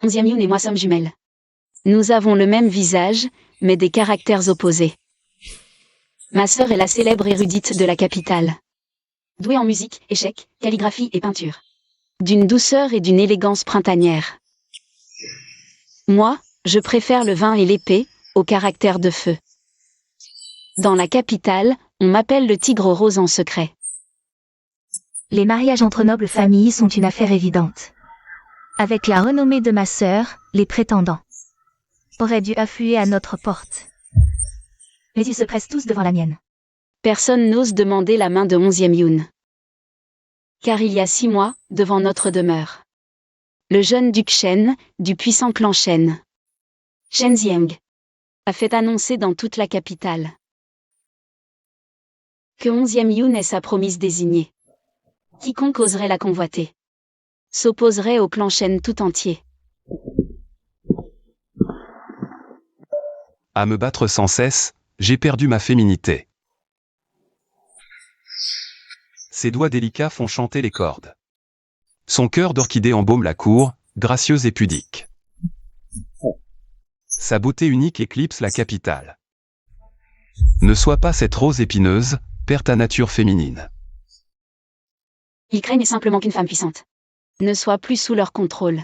11e Yoon et moi sommes jumelles. Nous avons le même visage, mais des caractères opposés. Ma sœur est la célèbre érudite de la capitale. Douée en musique, échecs, calligraphie et peinture. D'une douceur et d'une élégance printanière. Moi, je préfère le vin et l'épée, au caractère de feu. Dans la capitale, on m'appelle le tigre rose en secret. Les mariages entre nobles familles sont une affaire évidente. Avec la renommée de ma sœur, les prétendants auraient dû affluer à notre porte. Mais ils se pressent tous devant la mienne. Personne n'ose demander la main de 11e Yoon. Car il y a 6 mois, devant notre demeure, le jeune duc Shen, du puissant clan Shen, Shen Zieng, a fait annoncer dans toute la capitale que 11e Yoon est sa promise désignée. Quiconque oserait la convoiter s'opposerait au clan Shen tout entier. À me battre sans cesse, j'ai perdu ma féminité. Ses doigts délicats font chanter les cordes. Son cœur d'orchidée embaume la cour, gracieuse et pudique. Sa beauté unique éclipse la capitale. Ne sois pas cette rose épineuse, perds ta nature féminine. Ils craignent simplement qu'une femme puissante ne soit plus sous leur contrôle.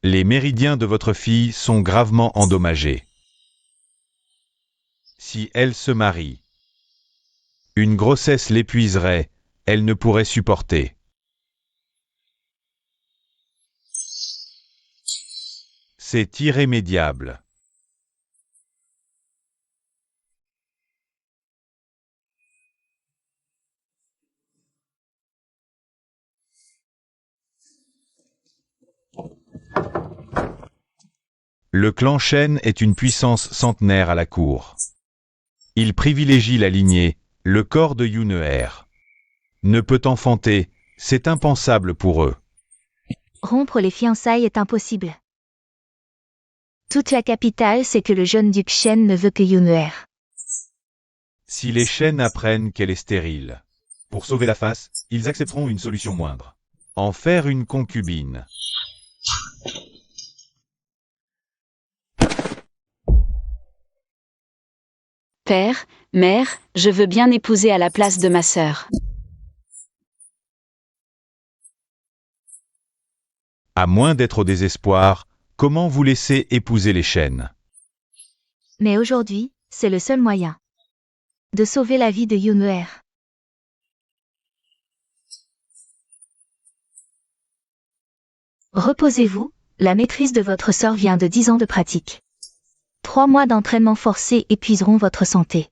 Les méridiens de votre fille sont gravement endommagés. Si elle se marie, une grossesse l'épuiserait, elle ne pourrait supporter. C'est irrémédiable. Le clan Shen est une puissance centenaire à la cour. Il privilégie la lignée, le corps de Yuneher. Ne peut enfanter, c'est impensable pour eux. Rompre les fiançailles est impossible. Toute la capitale sait que le jeune duc Shen ne veut que Yuneher. Si les Shen apprennent qu'elle est stérile, pour sauver la face, ils accepteront une solution moindre. En faire une concubine. Père, mère, je veux bien épouser à la place de ma sœur. À moins d'être au désespoir, comment vous laisser épouser les Shen? Mais aujourd'hui, c'est le seul moyen de sauver la vie de Yuneher. Reposez-vous, la maîtrise de votre sœur vient de 10 ans de pratique. 3 mois d'entraînement forcé épuiseront votre santé.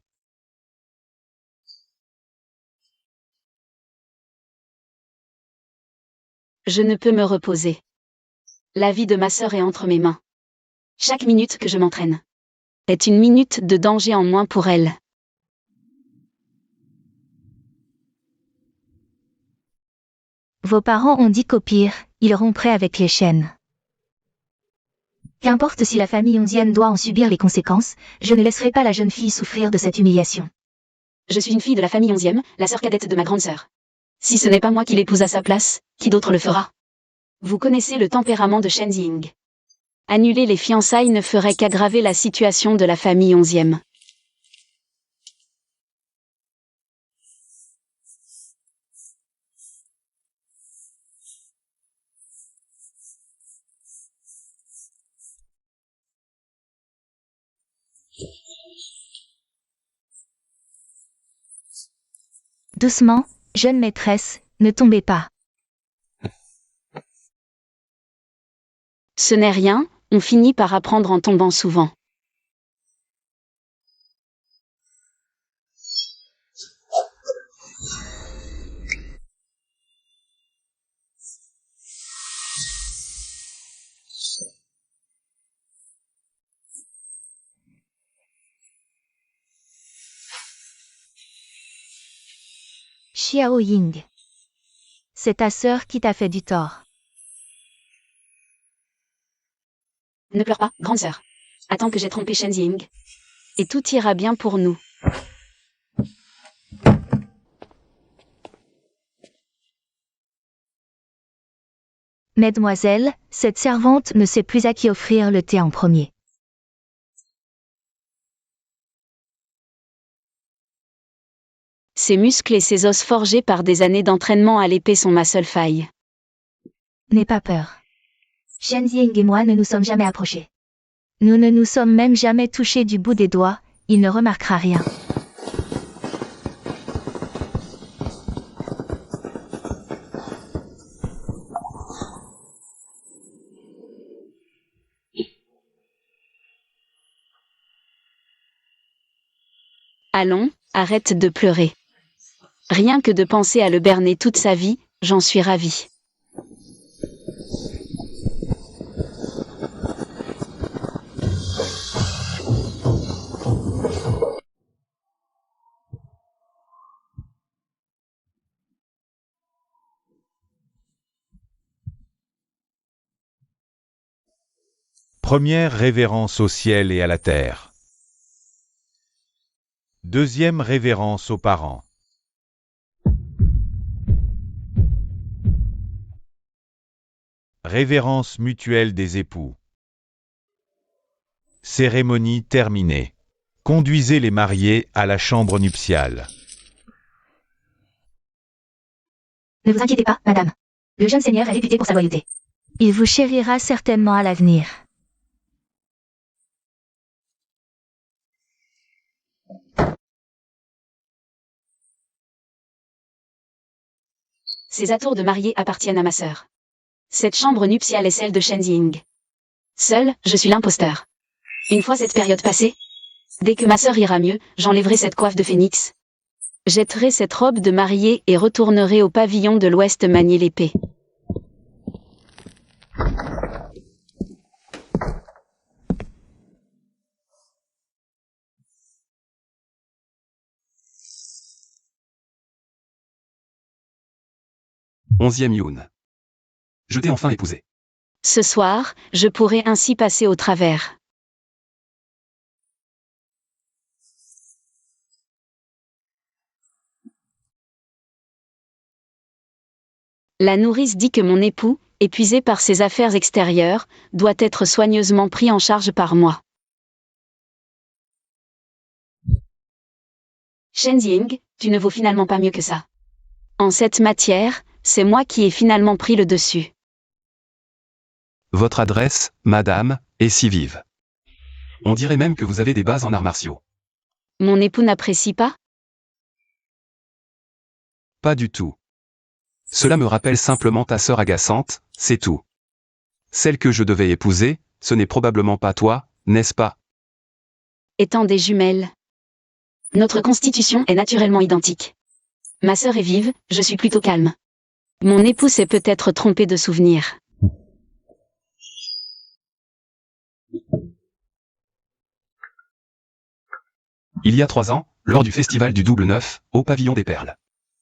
Je ne peux me reposer. La vie de ma sœur est entre mes mains. Chaque minute que je m'entraîne est une minute de danger en moins pour elle. Vos parents ont dit qu'au pire, ils rompraient avec les Shen. Qu'importe si la famille onzienne doit en subir les conséquences, je ne laisserai pas la jeune fille souffrir de cette humiliation. Je suis une fille de la famille 11e, la sœur cadette de ma grande sœur. Si ce n'est pas moi qui l'épouse à sa place, qui d'autre le fera? Vous connaissez le tempérament de Shen Ying. Annuler les fiançailles ne ferait qu'aggraver la situation de la famille 11e. Doucement, jeune maîtresse, ne tombez pas. Ce n'est rien, on finit par apprendre en tombant souvent. Xiao Ying. C'est ta sœur qui t'a fait du tort. Ne pleure pas, grande sœur. Attends que j'ai trompé Shen Ying. Et tout ira bien pour nous. Mesdemoiselles, cette servante ne sait plus à qui offrir le thé en premier. Ses muscles et ses os forgés par des années d'entraînement à l'épée sont ma seule faille. N'aie pas peur. Shen Ying et moi ne nous sommes jamais approchés. Nous ne nous sommes même jamais touchés du bout des doigts, il ne remarquera rien. Allons, arrête de pleurer. Rien que de penser à le berner toute sa vie, j'en suis ravie. Première révérence au ciel et à la terre. Deuxième révérence aux parents. Révérence mutuelle des époux. Cérémonie terminée. Conduisez les mariés à la chambre nuptiale. Ne vous inquiétez pas, madame. Le jeune seigneur est réputé pour sa loyauté. Il vous chérira certainement à l'avenir. Ces atours de mariée appartiennent à ma sœur. Cette chambre nuptiale est celle de Shen Ying. Seul, je suis l'imposteur. Une fois cette période passée, dès que ma sœur ira mieux, j'enlèverai cette coiffe de phénix. Jetterai cette robe de mariée et retournerai au pavillon de l'Ouest manier l'épée. Onzième Yoon. Je t'ai enfin épousé. Ce soir, je pourrai ainsi passer au travers. La nourrice dit que mon époux, épuisé par ses affaires extérieures, doit être soigneusement pris en charge par moi. Shen Ying, tu ne vaux finalement pas mieux que ça. En cette matière, c'est moi qui ai finalement pris le dessus. Votre adresse, madame, est si vive. On dirait même que vous avez des bases en arts martiaux. Mon époux n'apprécie pas? Pas du tout. Cela me rappelle simplement ta sœur agaçante, c'est tout. Celle que je devais épouser, ce n'est probablement pas toi, n'est-ce pas? Étant des jumelles. Notre constitution est naturellement identique. Ma sœur est vive, je suis plutôt calme. Mon époux s'est peut-être trompé de souvenir. Il y a 3 ans, lors du festival du Double Neuf, au pavillon des Perles.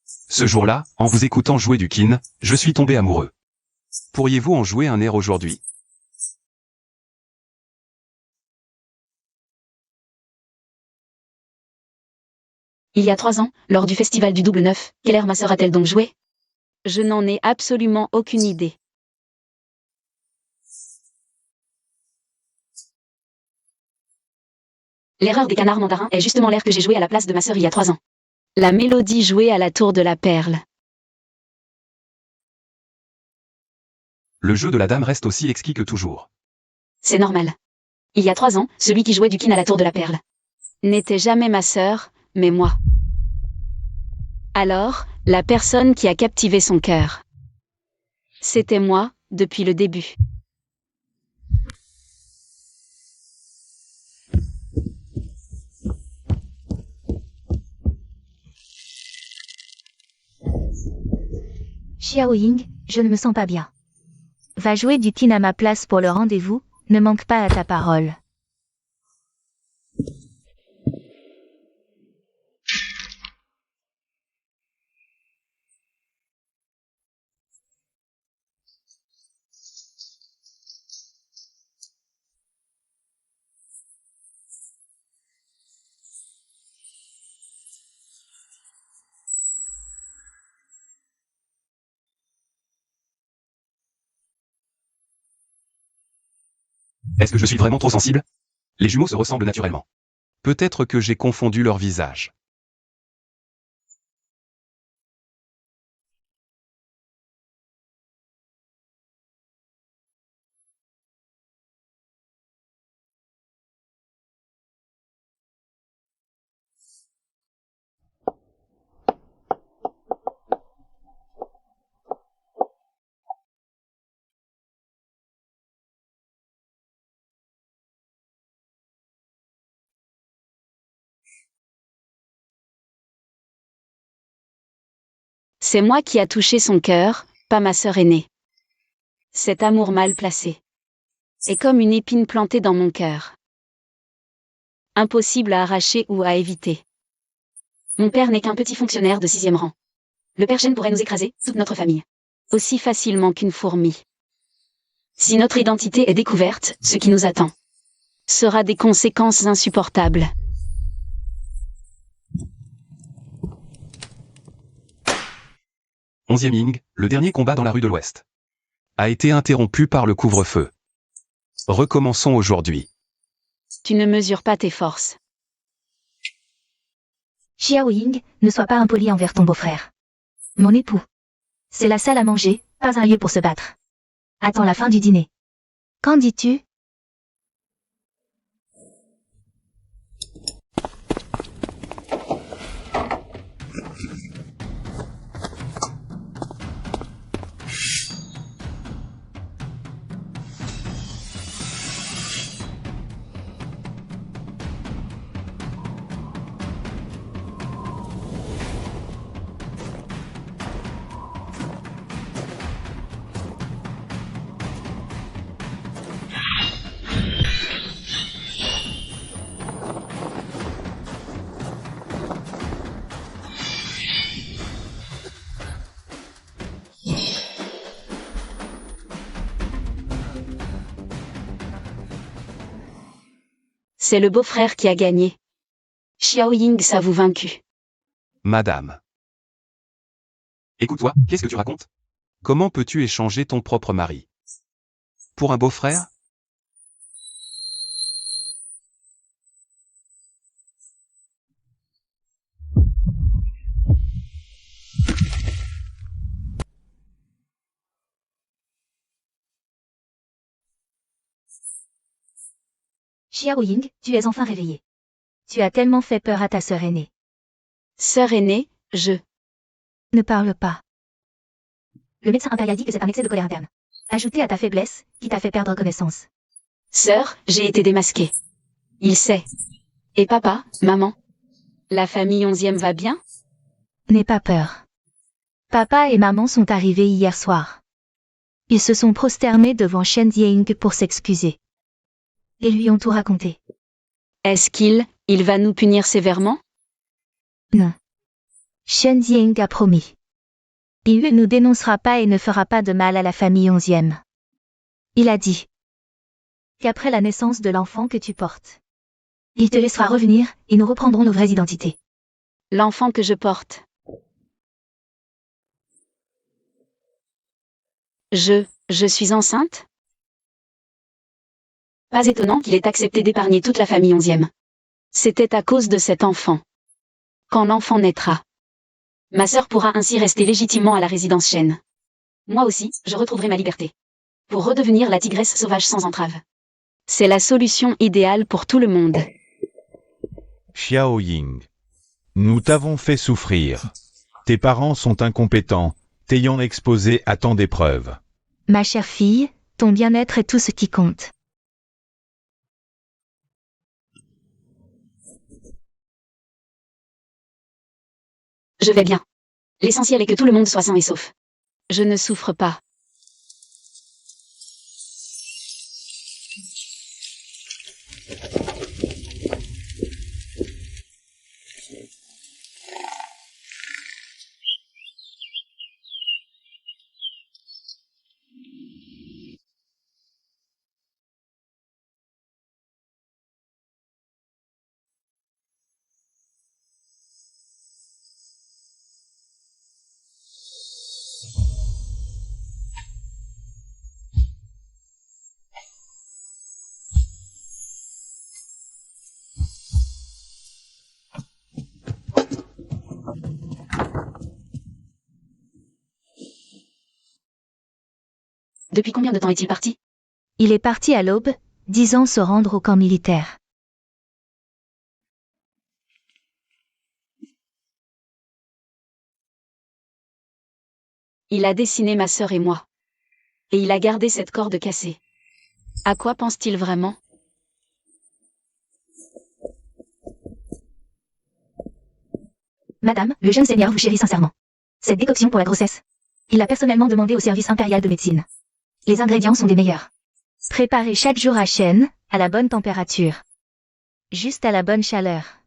Ce jour-là, en vous écoutant jouer du kin, je suis tombé amoureux. Pourriez-vous en jouer un air aujourd'hui? Il y a 3 ans, lors du festival du Double Neuf, quelle air ma sœur a-t-elle donc joué? Je n'en ai absolument aucune idée. L'erreur des canards mandarins est justement l'air que j'ai joué à la place de ma sœur il y a 3 ans. La mélodie jouée à la tour de la perle. Le jeu de la dame reste aussi exquis que toujours. C'est normal. Il y a 3 ans, celui qui jouait du kin à la tour de la perle n'était jamais ma sœur, mais moi. Alors, la personne qui a captivé son cœur. C'était moi, depuis le début. Xiao Ying, je ne me sens pas bien. Va jouer du kin à ma place pour le rendez-vous, ne manque pas à ta parole. Est-ce que je suis vraiment trop sensible? Les jumeaux se ressemblent naturellement. Peut-être que j'ai confondu leur visage. C'est moi qui a touché son cœur, pas ma sœur aînée. Cet amour mal placé est comme une épine plantée dans mon cœur. Impossible à arracher ou à éviter. Mon père n'est qu'un petit fonctionnaire de 6e rang. Le père Chen pourrait nous écraser, toute notre famille. Aussi facilement qu'une fourmi. Si notre identité est découverte, ce qui nous attend sera des conséquences insupportables. Onzième Ying, le dernier combat dans la rue de l'Ouest, a été interrompu par le couvre-feu. Recommençons aujourd'hui. Tu ne mesures pas tes forces. Xiao Ying, ne sois pas impoli envers ton beau-frère. Mon époux. C'est la salle à manger, pas un lieu pour se battre. Attends la fin du dîner. Qu'en dis-tu? C'est le beau-frère qui a gagné. Xiao Ying s'avoue vaincu. Madame. Écoute-toi, qu'est-ce que tu racontes? Comment peux-tu échanger ton propre mari pour un beau-frère? Xiao Ying, tu es enfin réveillée. Tu as tellement fait peur à ta sœur aînée. Sœur aînée, Ne parle pas. Le médecin impérial dit que c'est un excès de colère interne. Ajouté à ta faiblesse, qui t'a fait perdre connaissance. Sœur, j'ai été démasquée. Il sait. Et papa, maman? La famille 11e va bien? N'aie pas peur. Papa et maman sont arrivés hier soir. Ils se sont prosternés devant Shen Ying pour s'excuser. Et lui ont tout raconté. Est-ce qu'il va nous punir sévèrement? Non. Shen Ying a promis. Il ne nous dénoncera pas et ne fera pas de mal à la famille 11e. Il a dit qu'après la naissance de l'enfant que tu portes, il te laissera revenir et nous reprendrons nos vraies identités. L'enfant que je porte. Je suis enceinte? Pas étonnant qu'il ait accepté d'épargner toute la famille 11e. C'était à cause de cet enfant. Quand l'enfant naîtra, ma sœur pourra ainsi rester légitimement à la résidence Shen. Moi aussi, je retrouverai ma liberté. Pour redevenir la tigresse sauvage sans entrave. C'est la solution idéale pour tout le monde. Xiao Ying. Nous t'avons fait souffrir. Tes parents sont incompétents, t'ayant exposé à tant d'épreuves. Ma chère fille, ton bien-être est tout ce qui compte. Je vais bien. L'essentiel est que tout le monde soit sain et sauf. Je ne souffre pas. Depuis combien de temps est-il parti? Il est parti à l'aube, disant se rendre au camp militaire. Il a dessiné ma sœur et moi. Et il a gardé cette corde cassée. À quoi pense-t-il vraiment? Madame, le jeune seigneur vous chérit sincèrement. Cette décoction pour la grossesse. Il l'a personnellement demandé au service impérial de médecine. Les ingrédients sont des meilleurs. Préparez chaque jour à Shen, à la bonne température. Juste à la bonne chaleur.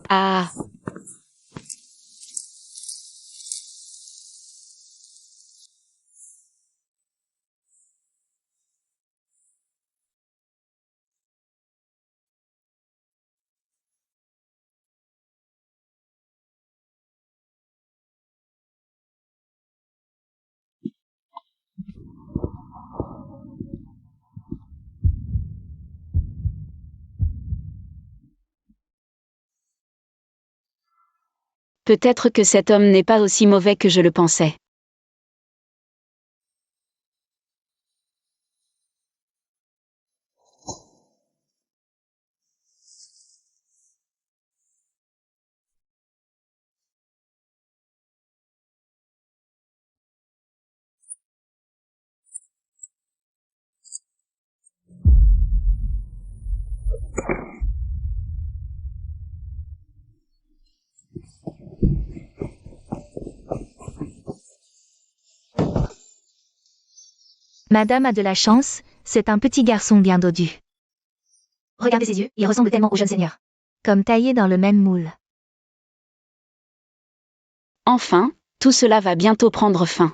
Ah, peut-être que cet homme n'est pas aussi mauvais que je le pensais. Madame a de la chance, c'est un petit garçon bien dodu. Regardez ses yeux, il ressemble tellement au jeune seigneur. Comme taillé dans le même moule. Enfin, tout cela va bientôt prendre fin.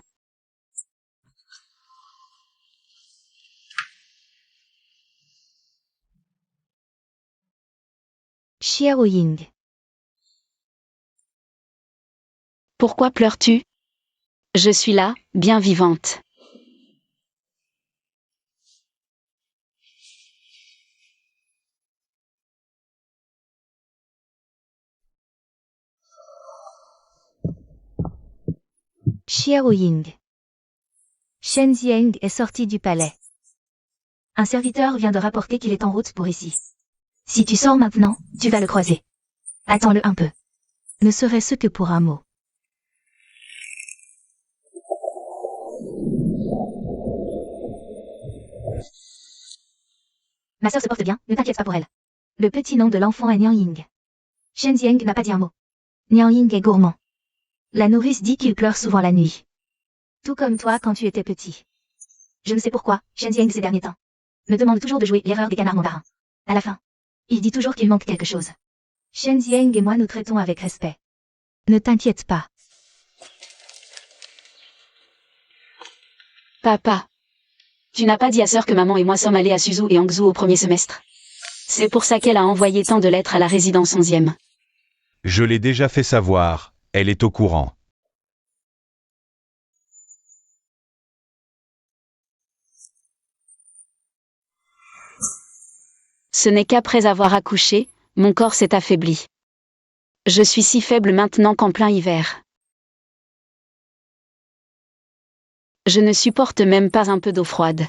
Xiao Ying. Pourquoi pleures-tu? Je suis là, bien vivante. Xiao Ying. Shen Zieng est sorti du palais. Un serviteur vient de rapporter qu'il est en route pour ici. Si tu sors maintenant, tu vas le croiser. Attends-le un peu. Ne serait-ce que pour un mot. Ma sœur se porte bien, ne t'inquiète pas pour elle. Le petit nom de l'enfant est Niang Ying. Shen Zieng n'a pas dit un mot. Niang Ying est gourmand. La nourrice dit qu'il pleure souvent la nuit. Tout comme toi quand tu étais petit. Je ne sais pourquoi, Shen Zieng ces derniers temps me demande toujours de jouer l'erreur des canards mandarins. À la fin, il dit toujours qu'il manque quelque chose. Shen Zieng et moi nous traitons avec respect. Ne t'inquiète pas. Papa. Tu n'as pas dit à sœur que maman et moi sommes allés à Suzhou et Hangzhou au premier semestre. C'est pour ça qu'elle a envoyé tant de lettres à la résidence 11e. Je l'ai déjà fait savoir, elle est au courant. Ce n'est qu'après avoir accouché, mon corps s'est affaibli. Je suis si faible maintenant qu'en plein hiver. Je ne supporte même pas un peu d'eau froide.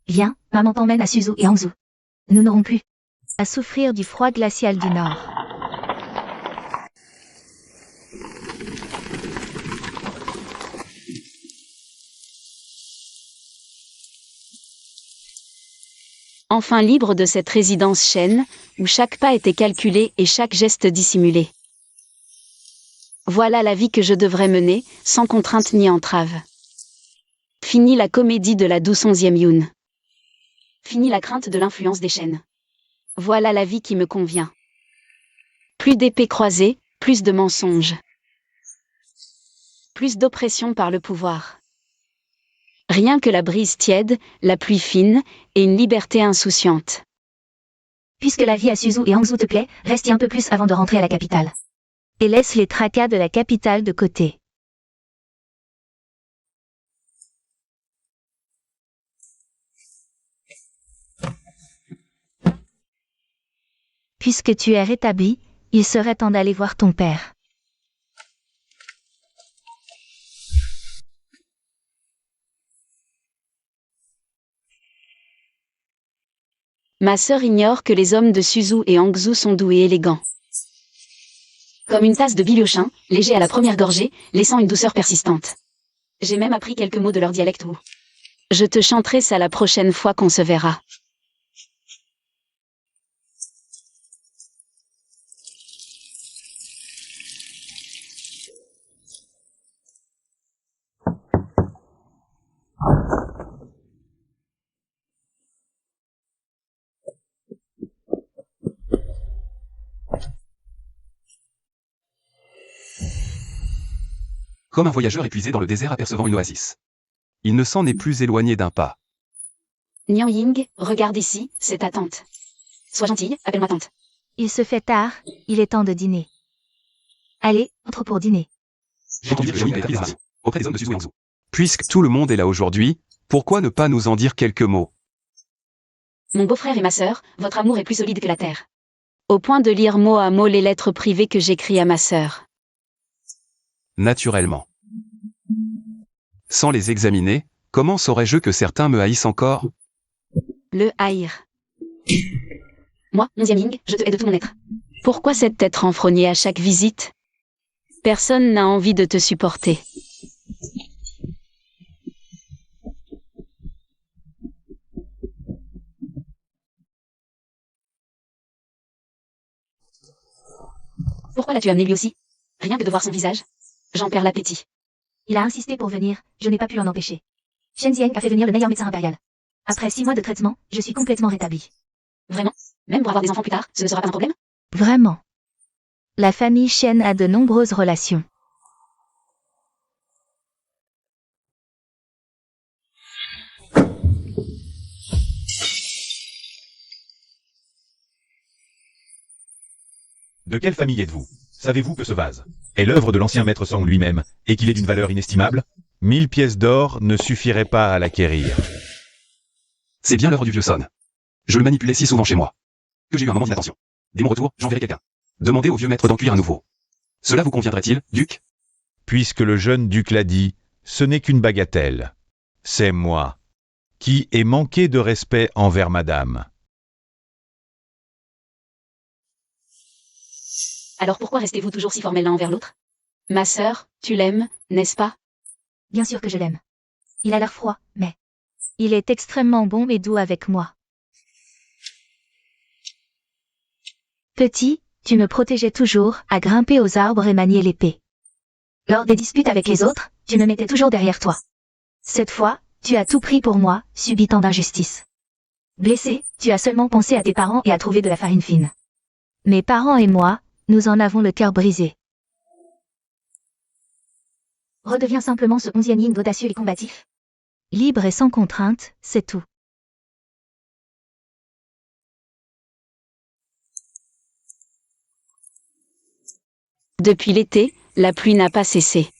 Viens, maman t'emmène à Suzhou et Hangzhou. Nous n'aurons plus à souffrir du froid glacial du Nord. Enfin libre de cette résidence Shen, où chaque pas était calculé et chaque geste dissimulé. Voilà la vie que je devrais mener, sans contrainte ni entrave. Fini la comédie de la douce 11e Yun. Fini la crainte de l'influence des Shen. Voilà la vie qui me convient. Plus d'épées croisées, plus de mensonges. Plus d'oppression par le pouvoir. Rien que la brise tiède, la pluie fine, et une liberté insouciante. Puisque la vie à Suzhou et Hangzhou te plaît, reste y un peu plus avant de rentrer à la capitale. Et laisse les tracas de la capitale de côté. Puisque tu es rétabli, il serait temps d'aller voir ton père. Ma sœur ignore que les hommes de Suzu et Hangzhou sont doux et élégants. Comme une tasse de bilyochin, léger à la première gorgée, laissant une douceur persistante. J'ai même appris quelques mots de leur dialecte Wu. Je te chanterai ça la prochaine fois qu'on se verra. Comme un voyageur épuisé dans le désert apercevant une oasis. Il ne s'en est plus éloigné d'un pas. Niang Ying, regarde ici, c'est ta tante. Sois gentille, appelle-moi tante. Il se fait tard, il est temps de dîner. Allez, entre pour dîner. J'ai entendu que Johnny a établi des relations auprès des hommes de Suzu et Hangzhou. Puisque tout le monde est là aujourd'hui, pourquoi ne pas nous en dire quelques mots? Mon beau-frère et ma sœur, votre amour est plus solide que la terre. Au point de lire mot à mot les lettres privées que j'écris à ma sœur. Naturellement. Sans les examiner, comment saurais-je que certains me haïssent encore? Le haïr. Moi, 11e Ying, je te hais de tout mon être. Pourquoi cette tête renfrognée à chaque visite? Personne n'a envie de te supporter. Pourquoi l'as-tu amené lui aussi? Rien que de voir son visage, j'en perds l'appétit. Il a insisté pour venir, je n'ai pas pu l'en empêcher. Shen Zieng a fait venir le meilleur médecin impérial. Après 6 mois de traitement, je suis complètement rétabli. Vraiment? Même pour avoir des enfants plus tard, ce ne sera pas un problème? Vraiment. La famille Shen a de nombreuses relations. De quelle famille êtes-vous? Savez-vous que ce vase est l'œuvre de l'ancien maître Song lui-même, et qu'il est d'une valeur inestimable? 1000 pièces d'or ne suffiraient pas à l'acquérir. C'est bien l'œuvre du vieux Son. Je le manipulais si souvent chez moi. Que j'ai eu un moment d'inattention. Dès mon retour, j'enverrai quelqu'un. Demandez au vieux maître d'en cuire un nouveau. Cela vous conviendrait-il, duc? Puisque le jeune duc l'a dit, ce n'est qu'une bagatelle. C'est moi qui ai manqué de respect envers madame. Alors pourquoi restez-vous toujours si formels l'un envers l'autre? Ma sœur, tu l'aimes, n'est-ce pas? Bien sûr que je l'aime. Il a l'air froid, mais... il est extrêmement bon et doux avec moi. Petit, tu me protégeais toujours, à grimper aux arbres et manier l'épée. Lors des disputes avec les autres, tu me mettais toujours derrière toi. Cette fois, tu as tout pris pour moi, subi tant d'injustice. Blessé, tu as seulement pensé à tes parents et à trouver de la farine fine. Mes parents et moi, nous en avons le cœur brisé. Redeviens simplement ce 11e Ying audacieux et combatif. Libre et sans contrainte, c'est tout. Depuis l'été, la pluie n'a pas cessé.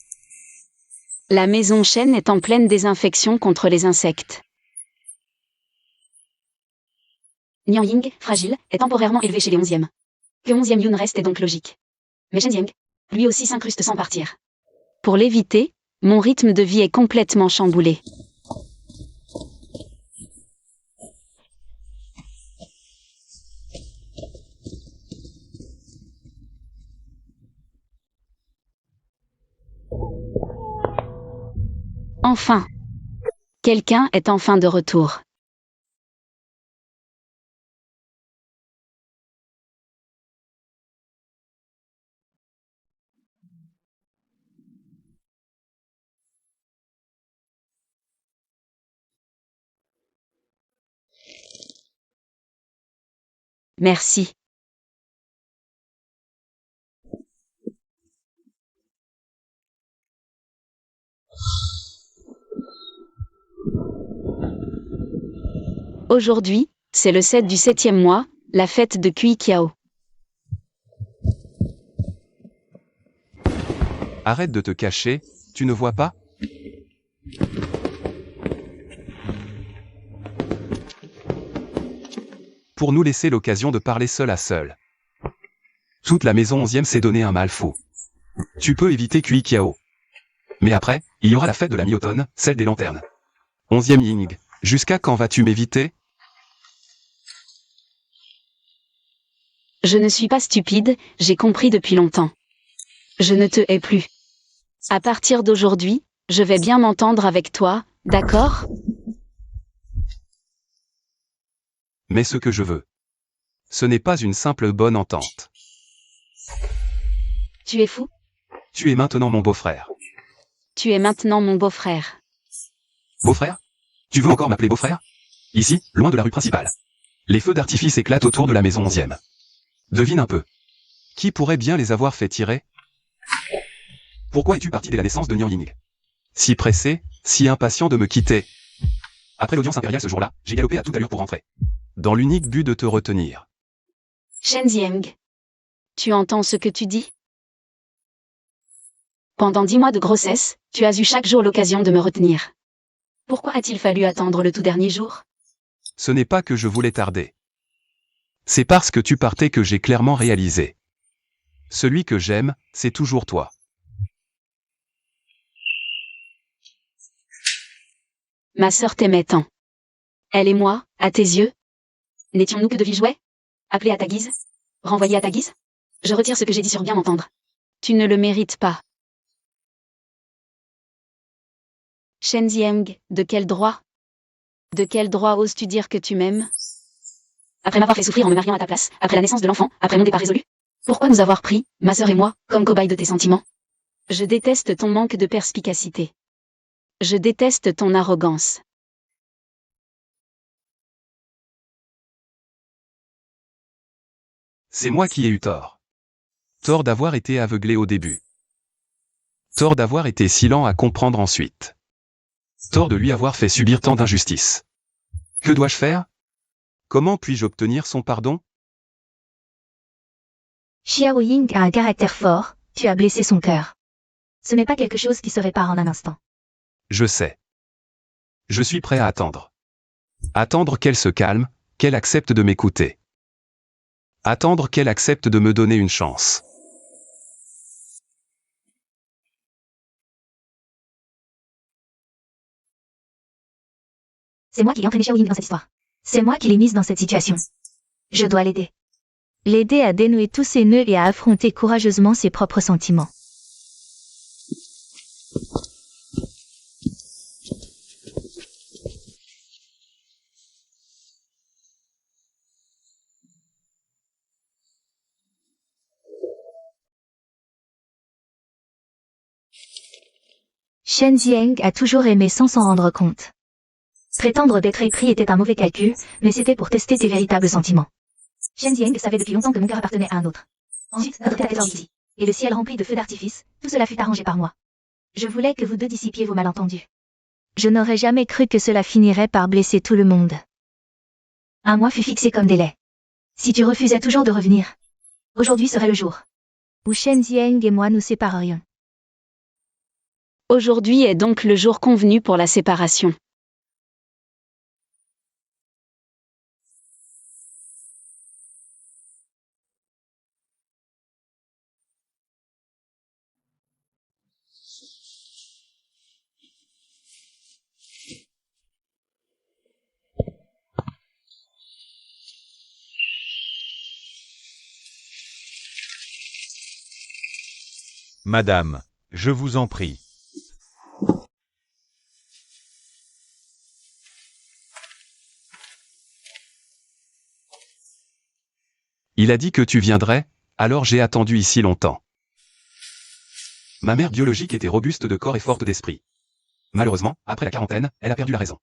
La maison Shen est en pleine désinfection contre les insectes. Niang Ying, fragile, est temporairement élevé chez les 11e. Que 11e Yun reste est donc logique. Mais Shen Zieng, lui aussi s'incruste sans partir. Pour l'éviter, mon rythme de vie est complètement chamboulé. Enfin. Quelqu'un est enfin de retour. Merci. Aujourd'hui, c'est le 7 du 7e mois, la fête de Kui Kiao. Arrête de te cacher, tu ne vois pas? Pour nous laisser l'occasion de parler seul à seul. Toute la maison 11e s'est donné un mal fou. Tu peux éviter Kui Kiao. Mais après, il y aura la fête de la mi-automne, celle des lanternes. 11e Ying, jusqu'à quand vas-tu m'éviter? Je ne suis pas stupide, j'ai compris depuis longtemps. Je ne te hais plus. À partir d'aujourd'hui, je vais bien m'entendre avec toi, d'accord? Mais ce que je veux, ce n'est pas une simple bonne entente. Tu es fou? Tu es maintenant mon beau-frère. Tu es maintenant mon beau-frère. Beau-frère? Tu veux encore m'appeler beau-frère? Ici, loin de la rue principale. Les feux d'artifice éclatent autour de la maison 11e. Devine un peu. Qui pourrait bien les avoir fait tirer? Pourquoi es-tu parti dès la naissance de Nian Ying? Si pressé, si impatient de me quitter. Après l'audience impériale ce jour-là, j'ai galopé à toute allure pour rentrer. Dans l'unique but de te retenir. Shen Zieng. Tu entends ce que tu dis? Pendant 10 mois de grossesse, tu as eu chaque jour l'occasion de me retenir. Pourquoi a-t-il fallu attendre le tout dernier jour? Ce n'est pas que je voulais tarder. C'est parce que tu partais que j'ai clairement réalisé. Celui que j'aime, c'est toujours toi. Ma sœur t'aimait tant. Elle et moi, à tes yeux? N'étions-nous que de vils jouets? Appelés à ta guise? Renvoyés à ta guise? Je retire ce que j'ai dit sur bien m'entendre. Tu ne le mérites pas. Shen Zieng, de quel droit? De quel droit oses-tu dire que tu m'aimes? Après m'avoir fait souffrir en me mariant à ta place, après la naissance de l'enfant, après mon départ résolu? Pourquoi nous avoir pris, ma sœur et moi, comme cobayes de tes sentiments? Je déteste ton manque de perspicacité. Je déteste ton arrogance. C'est moi qui ai eu tort. Tort d'avoir été aveuglé au début. Tort d'avoir été silent à comprendre ensuite. Tort de lui avoir fait subir tant d'injustices. Que dois-je faire? Comment puis-je obtenir son pardon? Xiao Ying a un caractère fort, tu as blessé son cœur. Ce n'est pas quelque chose qui se répare en un instant. Je sais. Je suis prêt à attendre. Attendre qu'elle se calme, qu'elle accepte de m'écouter. Attendre qu'elle accepte de me donner une chance. C'est moi qui ai entraîné Xiao Ying dans cette histoire. C'est moi qui l'ai mise dans cette situation. Je dois l'aider. L'aider à dénouer tous ses nœuds et à affronter courageusement ses propres sentiments. Shen Zieng a toujours aimé sans s'en rendre compte. Prétendre d'être épris était un mauvais calcul, mais c'était pour tester tes véritables sentiments. Shen Zieng savait depuis longtemps que mon cœur appartenait à un autre. Ensuite, notre tête était ici, et le ciel rempli de feux d'artifice, tout cela fut arrangé par moi. Je voulais que vous deux dissipiez vos malentendus. Je n'aurais jamais cru que cela finirait par blesser tout le monde. Un mois fut fixé comme délai. Si tu refusais toujours de revenir, aujourd'hui serait le jour où Shen Zieng et moi nous séparerions. Aujourd'hui est donc le jour convenu pour la séparation. Madame, je vous en prie. Il a dit que tu viendrais, alors j'ai attendu ici longtemps. Ma mère biologique était robuste de corps et forte d'esprit. Malheureusement, après la quarantaine, elle a perdu la raison.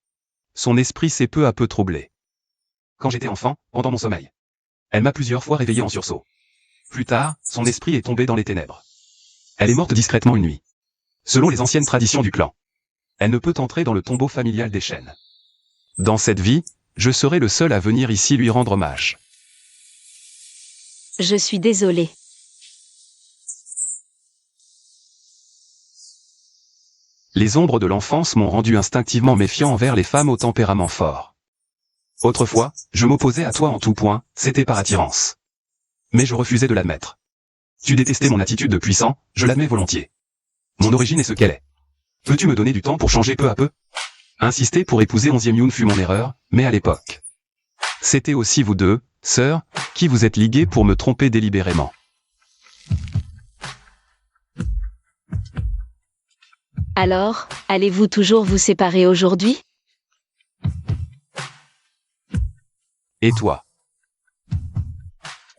Son esprit s'est peu à peu troublé. Quand j'étais enfant, pendant mon sommeil, elle m'a plusieurs fois réveillé en sursaut. Plus tard, son esprit est tombé dans les ténèbres. Elle est morte discrètement une nuit. Selon les anciennes traditions du clan, elle ne peut entrer dans le tombeau familial des Shen. Dans cette vie, je serai le seul à venir ici lui rendre hommage. Je suis désolée. Les ombres de l'enfance m'ont rendu instinctivement méfiant envers les femmes au tempérament fort. Autrefois, je m'opposais à toi en tout point, c'était par attirance. Mais je refusais de l'admettre. Tu détestais mon attitude de puissant, je l'admets volontiers. Mon origine est ce qu'elle est. Peux-tu me donner du temps pour changer peu à peu? Insister pour épouser 11e Yoon fut mon erreur, mais à l'époque. C'était aussi vous deux, sœurs, qui vous êtes ligués pour me tromper délibérément. Alors, allez-vous toujours vous séparer aujourd'hui? Et toi?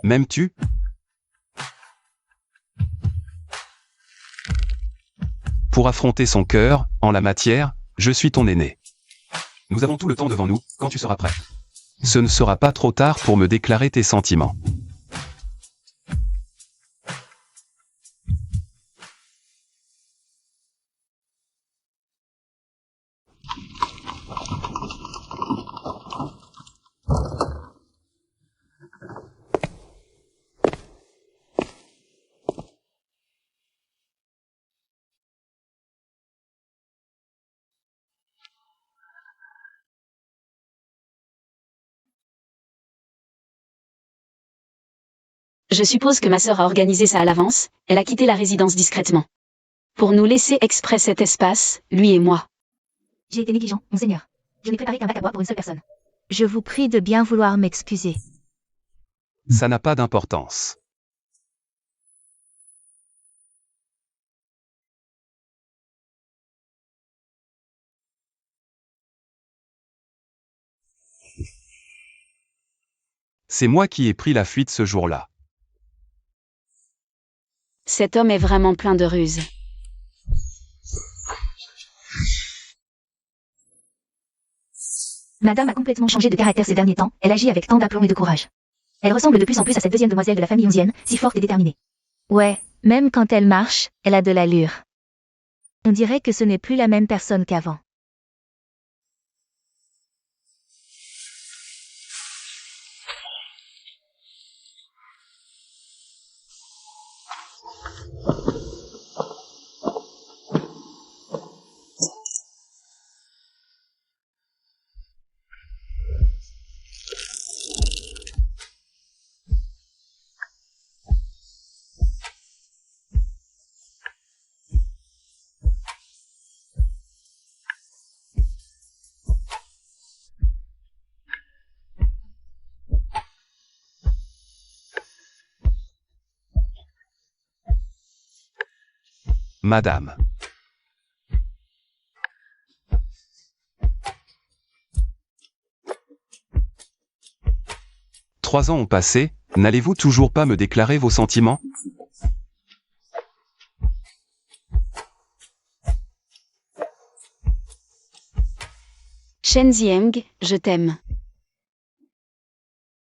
M'aimes-tu? Pour affronter son cœur, en la matière, je suis ton aîné. Nous avons tout le temps devant nous, quand tu seras prêt. Ce ne sera pas trop tard pour me déclarer tes sentiments. Je suppose que ma sœur a organisé ça à l'avance, elle a quitté la résidence discrètement. Pour nous laisser exprès cet espace, lui et moi. J'ai été négligent, monseigneur. Je n'ai préparé qu'un bac à bois pour une seule personne. Je vous prie de bien vouloir m'excuser. Ça n'a pas d'importance. C'est moi qui ai pris la fuite ce jour-là. Cet homme est vraiment plein de ruses. Madame a complètement changé de caractère ces derniers temps, elle agit avec tant d'aplomb et de courage. Elle ressemble de plus en plus à cette deuxième demoiselle de la famille onzienne, si forte et déterminée. Ouais, même quand elle marche, elle a de l'allure. On dirait que ce n'est plus la même personne qu'avant. Madame. Trois ans ont passé, n'allez-vous toujours pas me déclarer vos sentiments? Shen Zieng, je t'aime.